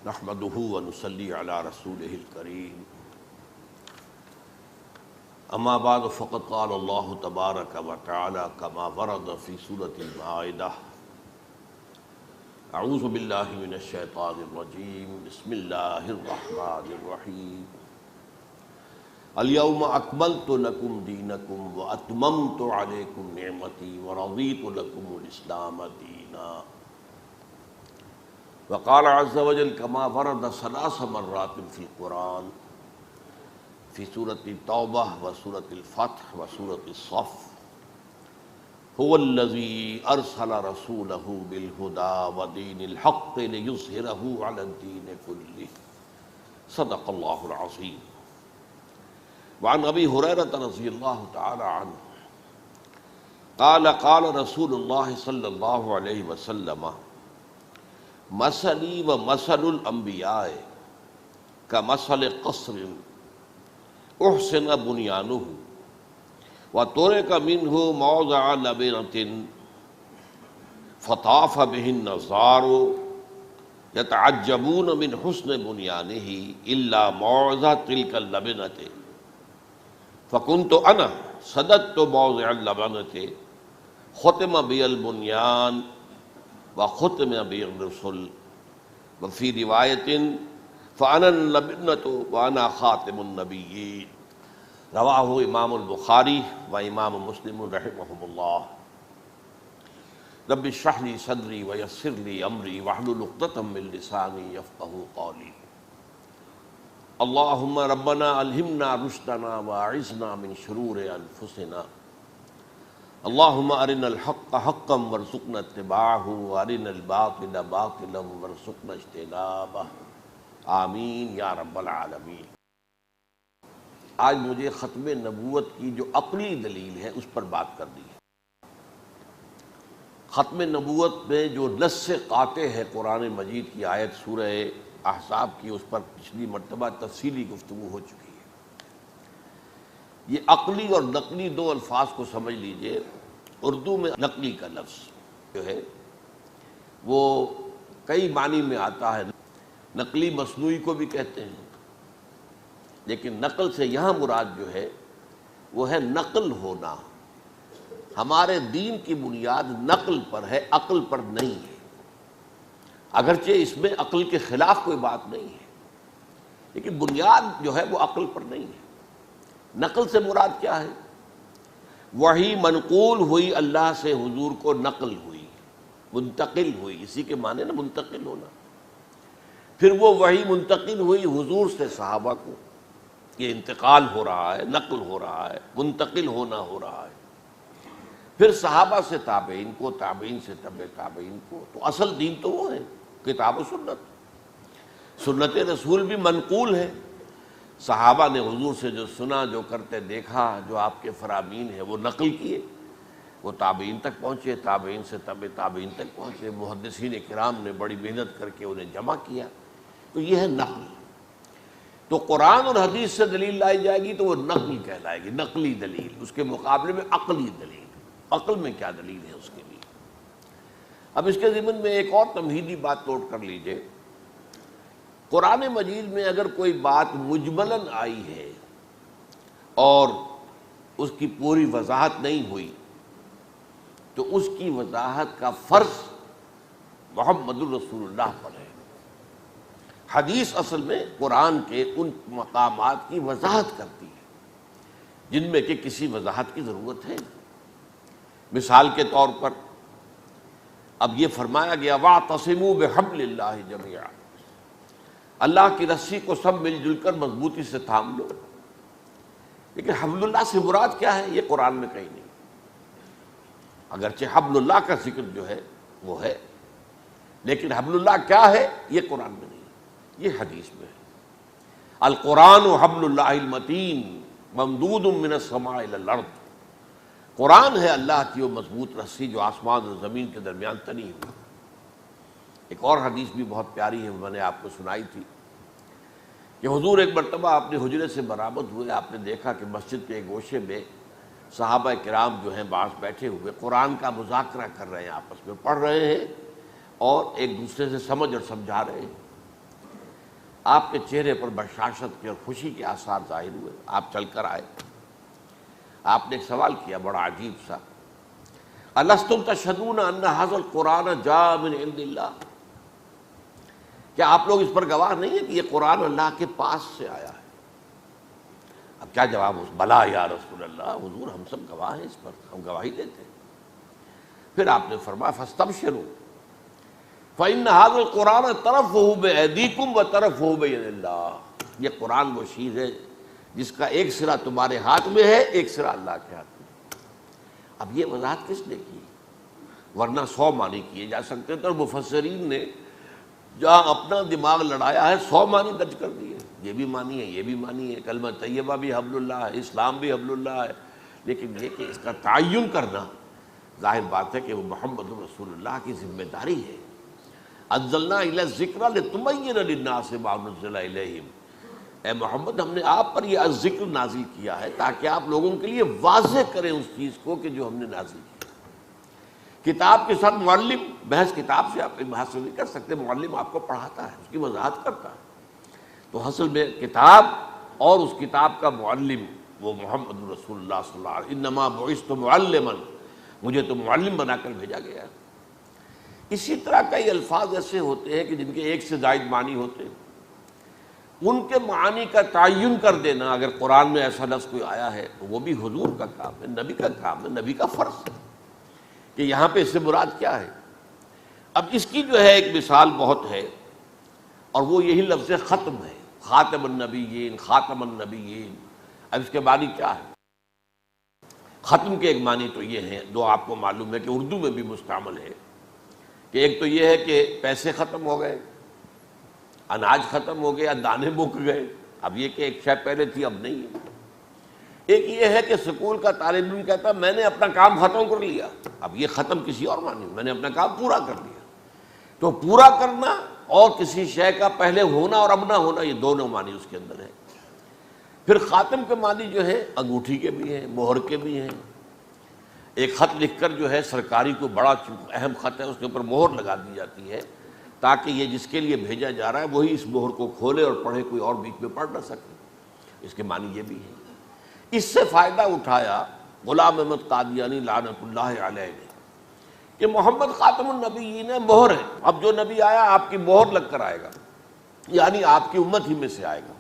نحمده ونصلي على رسوله الكريم اما بعد فقد قال الله تبارك وتعالى كما ورد في سورة المائدة اعوذ بالله من الشيطان الرجيم بسم الله الرحمن الرحيم اليوم اكملت لكم دينكم واتممت عليكم نعمتي ورضيت لكم الاسلام دينا وقال عز وجل كما ورد 3 مرات في القرآن في سورة التوبة وسورة الفتح وسورة الصف هو الذي أرسل رسوله بالهدى ودين الحق ليظهره على الدين كله صدق الله العظيم. وعن أبي هريرة رضي الله تعالى عنه قال قال رسول الله صلى الله عليه وسلم مثلی و مثل الانبیاء کمثل قصر احسن بنیانہ وترک منہ موضع لبنۃ فطاف به النظار یتعجبون من حسن بنیانہ الا موضع تلک اللبنۃ فکنت انا سددت موضع اللبنۃ ختم بی البنیان وختم بی الرسل وفی روایت فانا اللبنۃ وانا خاتم النبیین رواہ امام البخاری و امام مسلم رحمہم اللہ. رب اشرح لی صدری ویسر لی امری واحلل عقدۃ من لسانی یفقہوا قولی. اللہم ربنا الہمنا رشدنا واعذنا من شرور انفسنا. اللہم ارنا الحق حقا وارزقنا اتباعہ وارنا الباطل باطلا وارزقنا اجتنابہ آمین یا رب العالمین. آج مجھے ختم نبوت کی جو عقلی دلیل ہے اس پر بات کرنی ہے. ختم نبوت میں جو نص قاطع ہے قرآن مجید کی آیت سورہ احزاب کی، اس پر پچھلی مرتبہ تفصیلی گفتگو ہو چکی ہے. یہ عقلی اور نقلی دو الفاظ کو سمجھ لیجئے. اردو میں نقلی کا لفظ جو ہے وہ کئی معنی میں آتا ہے. نقلی مصنوعی کو بھی کہتے ہیں، لیکن نقل سے یہاں مراد جو ہے وہ ہے نقل ہونا. ہمارے دین کی بنیاد نقل پر ہے، عقل پر نہیں ہے. اگرچہ اس میں عقل کے خلاف کوئی بات نہیں ہے، لیکن بنیاد جو ہے وہ عقل پر نہیں ہے. نقل سے مراد کیا ہے؟ وحی منقول ہوئی اللہ سے حضور کو، نقل ہوئی، منتقل ہوئی. اسی کے معنی نا منتقل ہونا. پھر وہ وحی منتقل ہوئی حضور سے صحابہ کو. یہ انتقال ہو رہا ہے، نقل ہو رہا ہے، منتقل ہونا ہو رہا ہے. پھر صحابہ سے تابعین کو، تابعین سے تبع تابعین کو. تو اصل دین تو وہ ہے کتاب و سنت. سنت رسول بھی منقول ہے. صحابہ نے حضور سے جو سنا، جو کرتے دیکھا، جو آپ کے فرامین ہیں وہ نقل کیے، وہ تابعین تک پہنچے، تابعین سے تبع تابعین تک پہنچے. محدثین کرام نے بڑی محنت کر کے انہیں جمع کیا. تو یہ ہے نقل. تو قرآن اور حدیث سے دلیل لائی جائے گی تو وہ نقل کہلائے گی، نقلی دلیل. اس کے مقابلے میں عقلی دلیل، عقل میں کیا دلیل ہے اس کے لیے. اب اس کے ضمن میں ایک اور تمہیدی بات نوٹ کر لیجئے. قرآن مجید میں اگر کوئی بات مجملاً آئی ہے اور اس کی پوری وضاحت نہیں ہوئی تو اس کی وضاحت کا فرض محمد الرسول اللہ پر ہے. حدیث اصل میں قرآن کے ان مقامات کی وضاحت کرتی ہے جن میں کہ کسی وضاحت کی ضرورت ہے. مثال کے طور پر اب یہ فرمایا گیا وَاعْتَصِمُوا بِحَبْلِ اللَّهِ جَمِيعًا، اللہ کی رسی کو سب مل جل کر مضبوطی سے تھام لو. لیکن حبل اللہ سے مراد کیا ہے یہ قرآن میں کہیں نہیں. اگرچہ حبل اللہ کا ذکر جو ہے وہ ہے، لیکن حبل اللہ کیا ہے یہ قرآن میں نہیں، یہ حدیث میں ہے. القرآن حبل اللہ المتین ممدود من السماء الی الارض. قرآن ہے اللہ کی وہ مضبوط رسی جو آسمان اور زمین کے درمیان تنی ہوئی. ایک اور حدیث بھی بہت پیاری ہے، میں نے آپ کو سنائی تھی کہ حضور ایک مرتبہ اپنے حجرے سے برآمد ہوئے. آپ نے دیکھا کہ مسجد کے ایک گوشے میں صحابہ کرام جو ہیں بعض بیٹھے ہوئے قرآن کا مذاکرہ کر رہے ہیں، آپس میں پڑھ رہے ہیں اور ایک دوسرے سے سمجھ اور سمجھا رہے ہیں. آپ کے چہرے پر بشاشت کے اور خوشی کے آثار ظاہر ہوئے، آپ چل کر آئے۔ آپ نے ایک سوال کیا بڑا عجیب سا، الستم تشہدون ان ھذا القرآن جاء من عند اللہ، کیا آپ لوگ اس پر گواہ نہیں ہیں کہ یہ قرآن اللہ کے پاس سے آیا ہے؟ اب کیا جواب؟ بلا یا رسول اللہ، حضور ہم سب گواہ ہیں اس پر، ہم گواہی دیتے ہیں۔ پھر آپ نے فرمایا فاستبشروا فإن هذا القرآن طرفه بأيديكم وطرفه بيد اللہ، یہ قرآن وہ چیز ہے جس کا ایک سرا تمہارے ہاتھ میں ہے، ایک سرا اللہ کے ہاتھ میں۔ اب یہ وضاحت کس نے کی؟ ورنہ 100 معنی کیے جا سکتے تھے، اور مفسرین نے جہاں اپنا دماغ لڑایا ہے 100 معنی درج کر دیے، یہ بھی معنی ہے، یہ بھی معنی ہے، کلمہ طیبہ بھی حبل اللہ ہے، اسلام بھی حبل اللہ ہے، لیکن یہ کہ اس کا تعین کرنا ظاہر بات ہے کہ وہ محمد رسول اللہ کی ذمہ داری ہے۔ انزلنا الی الذکر لتبین للناس ما نزل الیہم، اے محمد ہم نے آپ پر یہ ذکر نازل کیا ہے تاکہ آپ لوگوں کے لیے واضح کریں اس چیز کو کہ جو ہم نے نازل کیا۔ کتاب کے ساتھ معلم، بحث کتاب سے آپ بحث نہیں کر سکتے، معلم آپ کو پڑھاتا ہے، اس کی وضاحت کرتا ہے۔ تو اصل میں کتاب اور اس کتاب کا معلم وہ محمد رسول اللہ صلی اللہ علیہ وسلم، انما بعثت معلما، مجھے تو معلم بنا کر بھیجا گیا ہے۔ اسی طرح کئی الفاظ ایسے ہوتے ہیں کہ جن کے ایک سے زائد معنی ہوتے ہیں، ان کے معنی کا تعین کر دینا، اگر قرآن میں ایسا لفظ کوئی آیا ہے تو وہ بھی حضور کا کام ہے، نبی کا کام ہے، نبی کا فرض ہے کہ یہاں پہ اس سے مراد کیا ہے۔ اب اس کی جو ہے ایک مثال بہت ہے، اور وہ یہی لفظ ختم ہے، خاتم النبیین، خاتم النبیین۔ اب اس کے معنی کیا ہے؟ ختم کے ایک معنی تو یہ ہیں، دو آپ کو معلوم ہے کہ اردو میں بھی مستعمل ہے، کہ ایک تو یہ ہے کہ پیسے ختم ہو گئے، اناج ختم ہو گیا، دانے مک گئے، اب یہ کہ ایک شے پہلے تھی اب نہیں ہے۔ ایک یہ ہے کہ سکول کا طالب علم کہتا ہے میں نے اپنا کام ختم کر لیا، اب یہ ختم کسی اور معنی، میں نے اپنا کام پورا کر لیا۔ تو پورا کرنا اور کسی شے کا پہلے ہونا اور اب نہ ہونا، یہ دونوں معنی اس کے اندر ہے۔ پھر خاتم کے معنی جو ہے انگوٹھی کے بھی ہیں، مہر کے بھی ہیں۔ ایک خط لکھ کر جو ہے سرکاری کو بڑا اہم خط ہے، اس کے اوپر مہر لگا دی جاتی ہے تاکہ یہ جس کے لیے بھیجا جا رہا ہے وہی اس مہر کو کھولے اور پڑھے، کوئی اور بیچ میں پڑھ نہ سکے۔ اس کے معنی یہ بھی ہے۔ اس سے فائدہ اٹھایا غلام احمد قادیانی لعنت اللہ علیہ نے کہ محمد خاتم النبیین ہے، مہر ہے، اب جو نبی آیا آپ کی مہر لگ کر آئے گا، یعنی آپ کی امت ہی میں سے آئے گا۔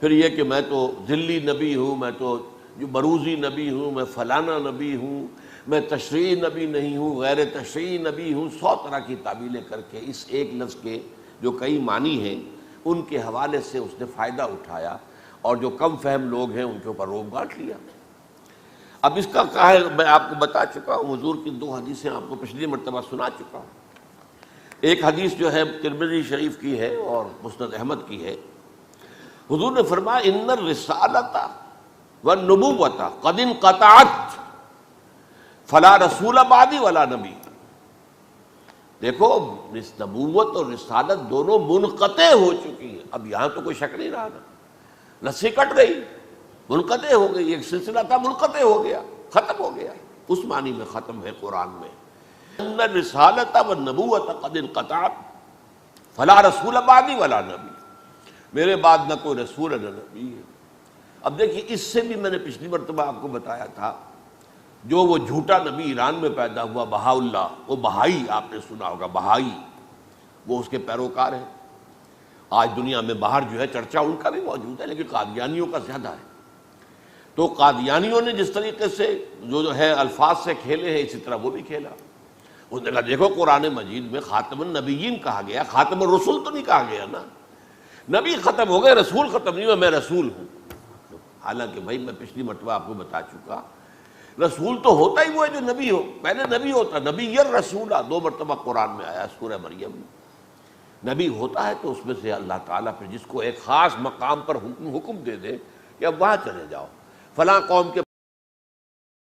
پھر یہ کہ میں تو ذلی نبی ہوں، میں تو جو بروزی نبی ہوں، میں فلانا نبی ہوں، میں تشریعی نبی نہیں ہوں، غیر تشریعی نبی ہوں، 100 طرح کی تعبیریں کر کے اس ایک لفظ کے جو کئی معنی ہیں ان کے حوالے سے اس نے فائدہ اٹھایا، اور جو کم فہم لوگ ہیں ان کے اوپر روب گانٹ لیا۔ اب اس کا کیا ہے، میں آپ کو بتا چکا ہوں، حضور کی 2 حدیثیں آپ کو پچھلی مرتبہ سنا چکا ہوں۔ ایک حدیث جو ہے ترمذی شریف کی ہے اور مسند احمد کی ہے، حضور نے فرمایا ان الرسالۃ والنبوۃ قد انقطعت فلا رسول بعدی ولا نبی۔ دیکھو اس نبوت اور رسالت دونوں منقطع ہو چکی ہیں، اب یہاں تو کوئی شک نہیں رہا نا، رسی کٹ گئی، منقطع ہو گئی، ایک سلسلہ تھا منقطع ہو گیا، ختم ہو گیا، اس معنی میں ختم ہے قرآن میں۔ ان الرسالۃ والنبوۃ قد انقطعت فلا رسول بعدی ولا نبی، میرے بعد نہ کوئی رسول نہ نبی ہے۔ اب دیکھیے اس سے بھی میں نے پچھلی مرتبہ آپ کو بتایا تھا، جو وہ جھوٹا نبی ایران میں پیدا ہوا بہا اللہ، وہ بہائی آپ نے سنا ہوگا، بہائی وہ اس کے پیروکار ہیں۔ آج دنیا میں باہر جو ہے چرچا ان کا بھی موجود ہے، لیکن قادیانیوں کا زیادہ ہے۔ تو قادیانیوں نے جس طریقے سے جو ہے الفاظ سے کھیلے ہیں، اسی طرح وہ بھی کھیلا۔ اس نے کہا دیکھو قرآن مجید میں خاتم النبیین کہا گیا، خاتم الرسول تو نہیں کہا گیا نا، نبی ختم ہو گئے، رسول ختم نہیں ہوا، میں رسول ہوں۔ حالانکہ بھائی میں پچھلی مرتبہ آپ کو بتا چکا، رسول تو ہوتا ہی وہ ہے جو نبی ہو، پہلے نبی ہوتا، نبی الرسول 2 مرتبہ قرآن میں آیا سورہ مریم میں۔ نبی ہوتا ہے تو اس میں سے اللہ تعالیٰ پھر جس کو ایک خاص مقام پر حکم دے دے کہ اب وہاں چلے جاؤ، فلاں قوم کے